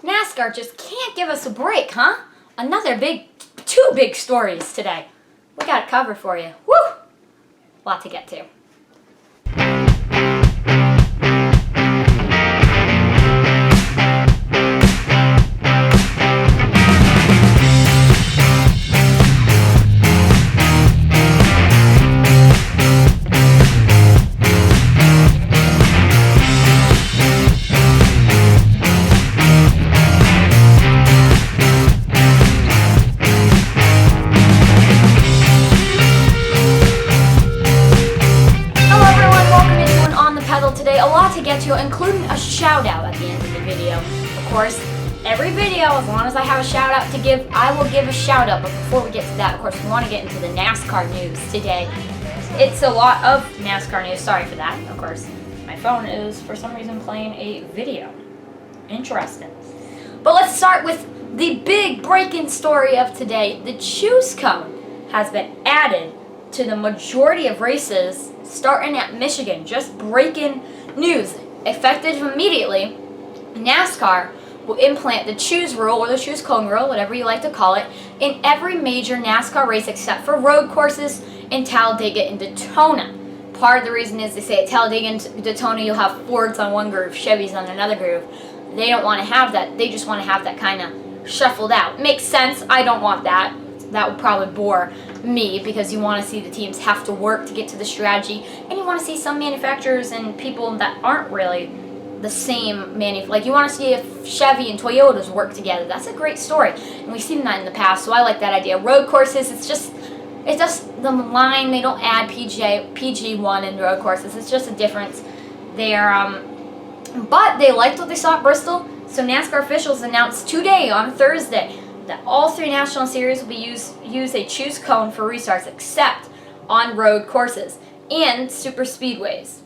NASCAR just can't give us a break, huh? Two big stories today. We got it covered for you. Woo! Lot to get to. Today, a lot to get to, including a shout out at the end of the video. Of course, every video, as long as I have a shout out to give, I will give a shout out. But before we get to that, of course, we want to get into the NASCAR news today. It's a lot of NASCAR news. Sorry for that. Of course, my phone is for some reason playing a video. Interesting. But let's start with the big breaking story of today. The choose cone has been added to the majority of races starting at Michigan. Just breaking news. Effective immediately, NASCAR will implant the choose rule or the choose cone rule, whatever you like to call it, in every major NASCAR race except for road courses in Talladega and Daytona. Part of the reason is they say at Talladega and Daytona you'll have Fords on one groove, Chevys on another groove. They don't want to have that. They just want to have that kind of shuffled out. Makes sense. I don't want that. That would probably bore me because you want to see the teams have to work to get to the strategy, and you want to see some manufacturers and people that aren't really the same like you want to see if Chevy and Toyotas work together. That's a great story, and we've seen that in the past, so I like that idea. Road courses, it's just the line. They don't add PG1 in road courses. It's just a difference there. But they liked what they saw at Bristol, so NASCAR officials announced today on Thursday that all three national series will be use a choose cone for restarts except on road courses and super speedways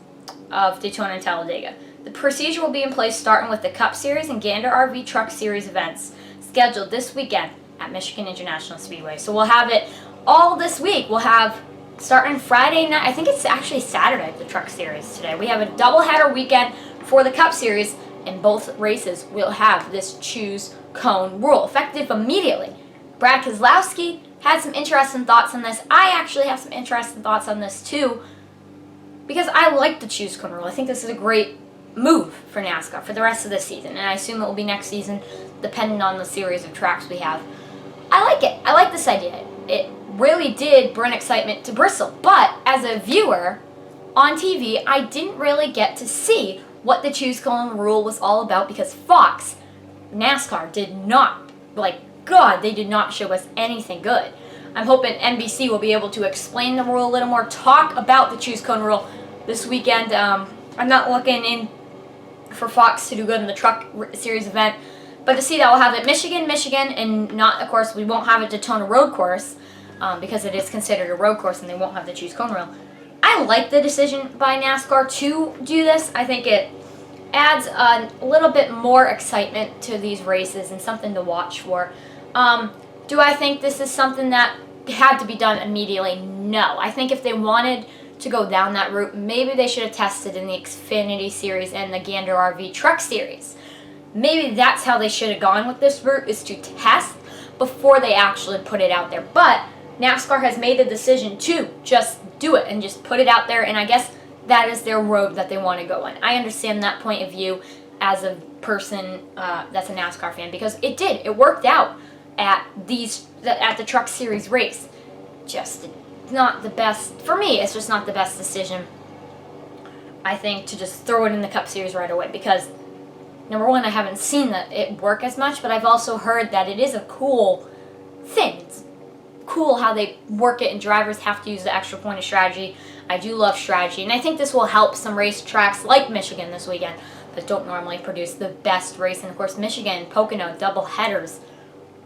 of Daytona and Talladega. The procedure will be in place starting with the Cup Series and Gander RV Truck Series events scheduled this weekend at Michigan International Speedway. So we'll have it all this week. We'll have starting Friday night. I think it's actually Saturday, the Truck Series today. We have a doubleheader weekend for the Cup Series. In both races, we'll have this choose cone rule effective immediately. Brad Keselowski had some interesting thoughts on this. I actually have some interesting thoughts on this too, because I like the choose cone rule. I think this is a great move for NASCAR for the rest of the season, and I assume it will be next season, depending on the series of tracks we have. I like it. I like this idea. It really did bring excitement to Bristol, but as a viewer on TV, I didn't really get to see what the choose cone rule was all about because Fox, NASCAR, did not, they did not show us anything good. I'm hoping NBC will be able to explain the rule a little more, talk about the choose cone rule this weekend. I'm not looking in for Fox to do good in the Truck Series event, but to see that we'll have it Michigan, and not, of course, we won't have a Daytona road course because it is considered a road course and they won't have the choose cone rule. I like the decision by NASCAR to do this. I think it adds a little bit more excitement to these races and something to watch for. Do I think this is something that had to be done immediately? No. I think if they wanted to go down that route, maybe they should have tested in the Xfinity Series and the Gander RV Truck Series. Maybe that's how they should have gone with this route, is to test before they actually put it out there. But NASCAR has made the decision to just do it and just put it out there, and I guess that is their road that they want to go on. I understand that point of view as a person that's a NASCAR fan, because it worked out at the Truck Series race. Just not the best for me. It's just not the best decision, I think, to just throw it in the Cup Series right away, because number one, I haven't seen it work as much, but I've also heard that it is a cool thing. It's cool how they work it, and drivers have to use the extra point of strategy. I do love strategy, and I think this will help some racetracks like Michigan this weekend that don't normally produce the best race. And of course, Michigan, Pocono, double headers.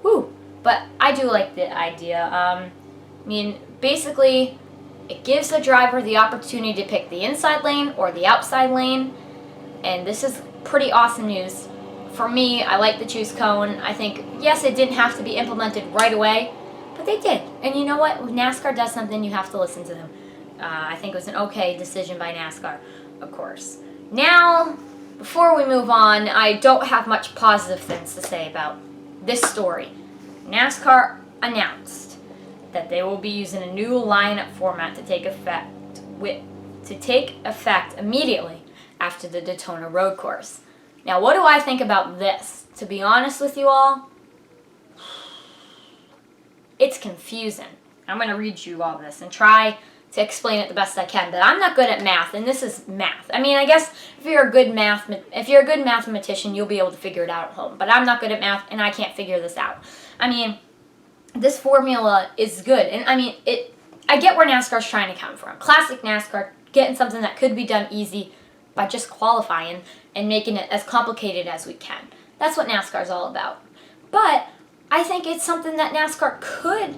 Woo! But I do like the idea. Basically, it gives the driver the opportunity to pick the inside lane or the outside lane, and this is pretty awesome news. For me, I like the choose cone. I think, yes, it didn't have to be implemented right away, but they did. And you know what? When NASCAR does something, you have to listen to them. I think it was an okay decision by NASCAR, of course. Now, before we move on, I don't have much positive things to say about this story. NASCAR announced that they will be using a new lineup format to take effect immediately after the Daytona Road Course. Now, what do I think about this? To be honest with you all, it's confusing. I'm going to read you all this and try to explain it the best I can, but I'm not good at math, and this is math. I mean, I guess if you're a good mathematician, you'll be able to figure it out at home, but I'm not good at math, and I can't figure this out. I mean, this formula is good, and I mean, I get where NASCAR's trying to come from. Classic NASCAR, getting something that could be done easy by just qualifying and making it as complicated as we can. That's what NASCAR's all about. But I think it's something that NASCAR could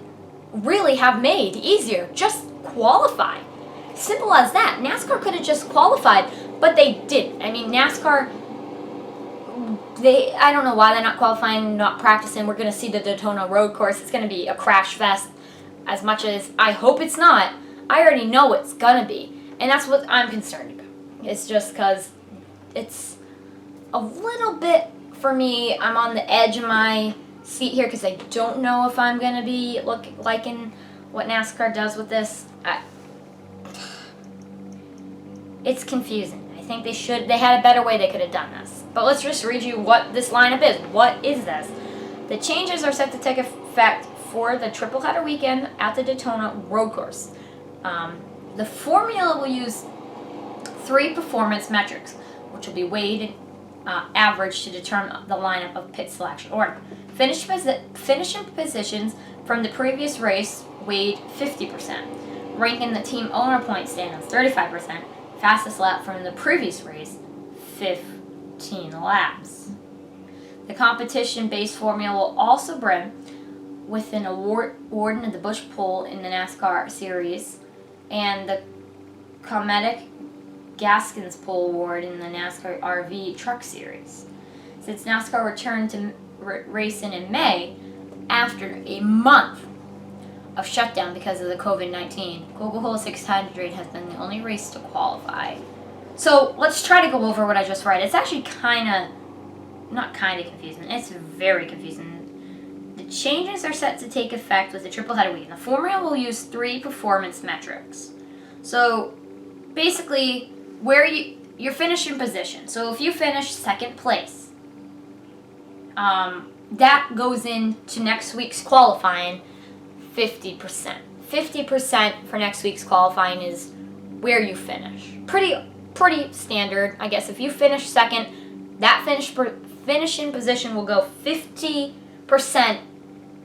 really have made easier. Just qualify. Simple as that. NASCAR could have just qualified, but they didn't. I mean, NASCAR, I don't know why they're not qualifying, not practicing. We're going to see the Daytona Road Course. It's going to be a crash fest. As much as I hope it's not, I already know it's going to be. And that's what I'm concerned about. It's just because it's a little bit, for me, I'm on the edge of my seat here because I don't know if I'm going to be liking what NASCAR does with this. It's confusing. I think they had a better way they could have done this. But let's just read you what this lineup is. What is this? The changes are set to take effect for the triple header weekend at the Daytona Road Course. The formula will use 3 performance metrics, which will be weighed average to determine the lineup of pit selection order. Finishing positions from the previous race weighed 50%, ranking the team owner point standings 35%, fastest lap from the previous race 15 laps. The competition-based formula will also bring with an award in the Busch Pole in the NASCAR series and the Cometic Gaskins Pole Award in the NASCAR RV Truck Series. Since NASCAR returned to racing in May after a month of shutdown because of the COVID-19, Coca-Cola 600 has been the only race to qualify. So let's try to go over what I just read. It's actually not kind of confusing. It's very confusing. The changes are set to take effect with the triple header weekend. The formula will use 3 performance metrics. So basically, where your finishing position. So if you finish second place, that goes into next week's qualifying 50%. 50% for next week's qualifying is where you finish. Pretty standard, I guess. If you finish second, that finishing position will go 50%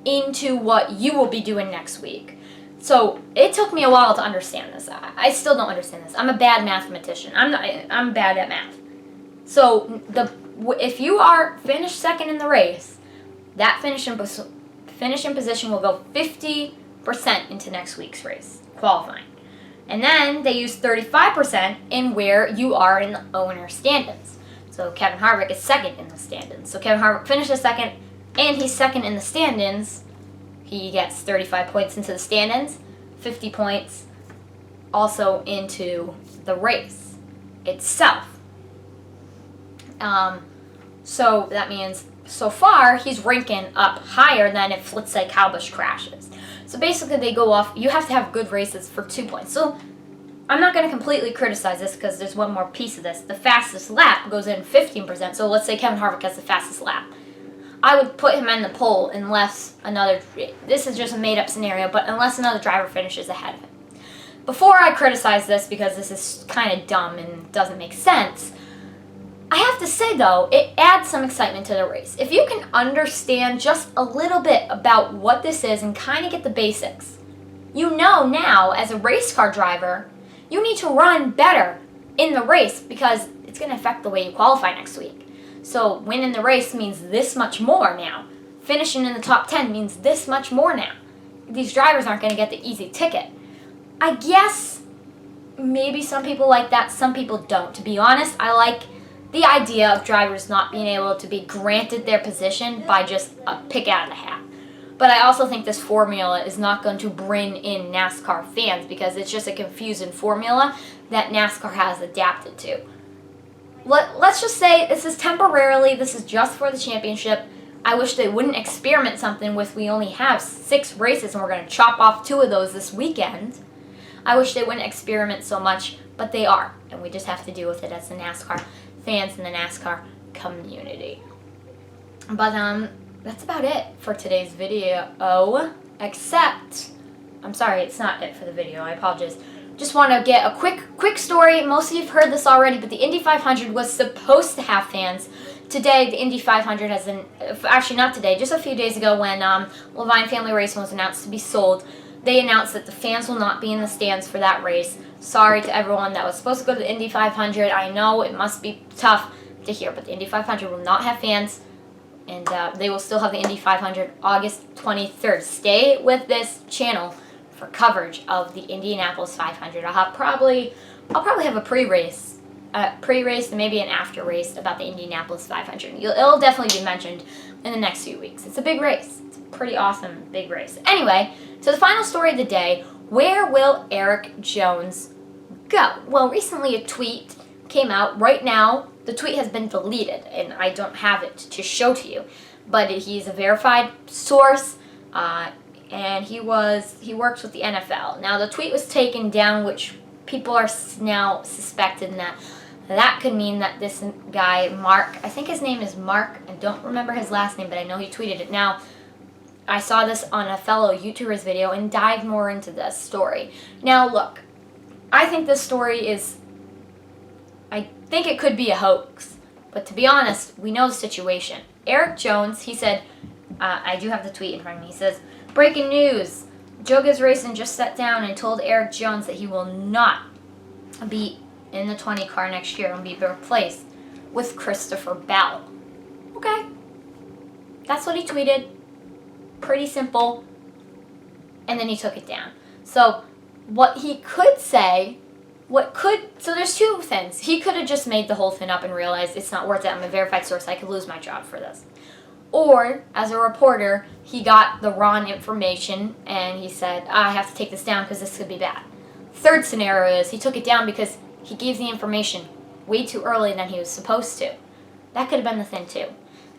into what you will be doing next week. So it took me a while to understand this. I still don't understand this. I'm a bad mathematician. I'm bad at math. So if you are finished second in the race, that finishing position will go 50% into next week's race, qualifying. And then they use 35% in where you are in the owner standings. So Kevin Harvick is second in the standings. So Kevin Harvick finishes second, and he's second in the standings. He gets 35 points into the standings, 50 points also into the race itself. So that means so far he's ranking up higher than if, let's say, Kyle Busch crashes. So basically they go off, you have to have good races for 2 points. So I'm not going to completely criticize this because there's one more piece of this. The fastest lap goes in 15%. So let's say Kevin Harvick has the fastest lap. I would put him in the pole unless this is just a made-up scenario, but unless another driver finishes ahead of him. Before I criticize this, because this is kind of dumb and doesn't make sense, I have to say, though, it adds some excitement to the race. If you can understand just a little bit about what this is and kind of get the basics, you know now, as a race car driver, you need to run better in the race because it's going to affect the way you qualify next week. So winning the race means this much more now. Finishing in the top 10 means this much more now. These drivers aren't going to get the easy ticket. I guess maybe some people like that, some people don't. To be honest, I like the idea of drivers not being able to be granted their position by just a pick out of the hat. But I also think this formula is not going to bring in NASCAR fans because it's just a confusing formula that NASCAR has adapted to. let's just say this is temporarily. This is just for the championship. I wish they wouldn't experiment something with we only have 6 races and we're going to chop off 2 of those this weekend. I wish they wouldn't experiment so much, but they are. And we just have to deal with it as the NASCAR fans and the NASCAR community. But that's about it for today's video. Except, I'm sorry, it's not it for the video. I apologize. Just want to get a quick story. Most of you have heard this already, but the Indy 500 was supposed to have fans. Today, the Indy 500 has been, actually not today, just a few days ago when Levine Family Racing was announced to be sold, they announced that the fans will not be in the stands for that race. Sorry to everyone that was supposed to go to the Indy 500. I know it must be tough to hear, but the Indy 500 will not have fans, and they will still have the Indy 500 August 23rd. Stay with this channel for coverage of the Indianapolis 500. I'll probably have a pre-race and maybe an after race about the Indianapolis 500. It'll definitely be mentioned in the next few weeks. It's a big race. It's a pretty awesome big race. Anyway, so the final story of the day, where will Erik Jones go? Well, recently a tweet came out. Right now, the tweet has been deleted, and I don't have it to show to you. But he's a verified source, and he works with the NFL. Now, the tweet was taken down, which people are now suspecting that could mean that this guy, Mark, I think his name is Mark, I don't remember his last name, but I know he tweeted it. Now, I saw this on a fellow YouTuber's video and dived more into this story. Now, look, I think this story I think it could be a hoax, but to be honest, we know the situation. Erik Jones, he said, I do have the tweet in front of me, he says, breaking news, Joe Gibbs Racing just sat down and told Erik Jones that he will not be in the 20 car next year and be replaced with Christopher Bell. Okay. That's what he tweeted. Pretty simple. And then he took it down. So what he could say, so there's 2 things. He could have just made the whole thing up and realized it's not worth it. I'm a verified source. I could lose my job for this. Or, as a reporter, he got the wrong information and he said, I have to take this down because this could be bad. Third scenario is he took it down because he gave the information way too early than he was supposed to. That could have been the thing too.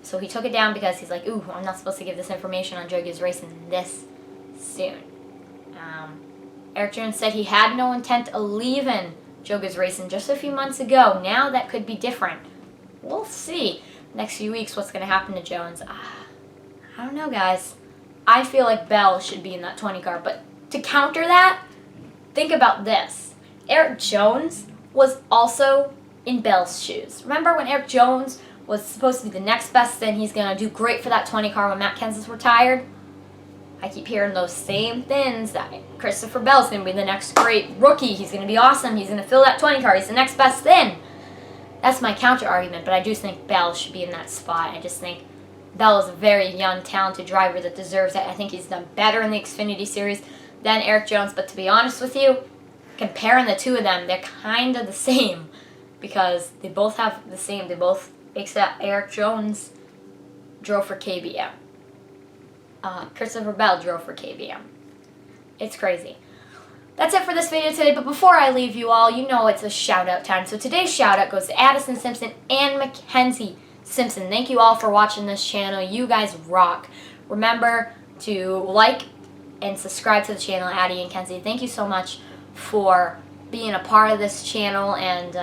So he took it down because he's like, ooh, I'm not supposed to give this information on Joe Gibbs Racing this soon. Erik Jones said he had no intent of leaving Joe Gibbs Racing just a few months ago. Now that could be different. We'll see next few weeks what's going to happen to Jones. I don't know, guys. I feel like Bell should be in that 20 car. But to counter that, think about this. Erik Jones was also in Bell's shoes. Remember when Erik Jones was supposed to be the next best thing? He's going to do great for that 20 car when Matt Kenseth retired. I keep hearing those same things, that Christopher Bell's going to be the next great rookie. He's going to be awesome. He's going to fill that 20 car. He's the next best thing. That's my counter argument, but I do think Bell should be in that spot. I just think Bell is a very young, talented driver that deserves it. I think he's done better in the Xfinity Series than Erik Jones, but to be honest with you, comparing the 2 of them, they're kind of the same because they both have the same. They both, except Erik Jones drove for KBM. Christopher Bell drove for KBM. It's crazy. That's it for this video today, but before I leave you all, you know it's a shout-out time. So today's shout-out goes to Addison Simpson and Mackenzie Simpson. Thank you all for watching this channel. You guys rock. Remember to like and subscribe to the channel, Addie and Kenzie. Thank you so much for being a part of this channel, and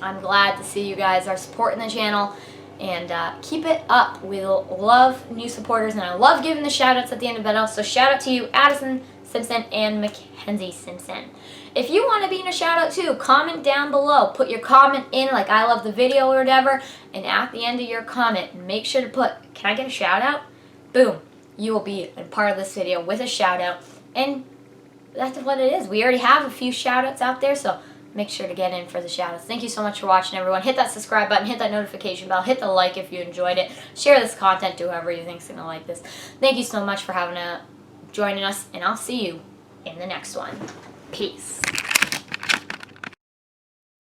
I'm glad to see you guys are supporting the channel. And keep it up. We love new supporters, and I love giving the shout-outs at the end of the video. So shout out to you, Addison Simpson and Mackenzie Simpson. If you want to be in a shout-out too, comment down below. Put your comment in like I love the video or whatever, and at the end of your comment, make sure to put, can I get a shout-out? Boom. You will be a part of this video with a shout-out, and that's what it is. We already have a few shout-outs out there, so make sure to get in for the shout-outs. Thank you so much for watching, everyone. Hit that subscribe button, hit that notification bell, hit the like if you enjoyed it. Share this content to whoever you think's going to like this. Thank you so much for joining us, and I'll see you in the next one. Peace.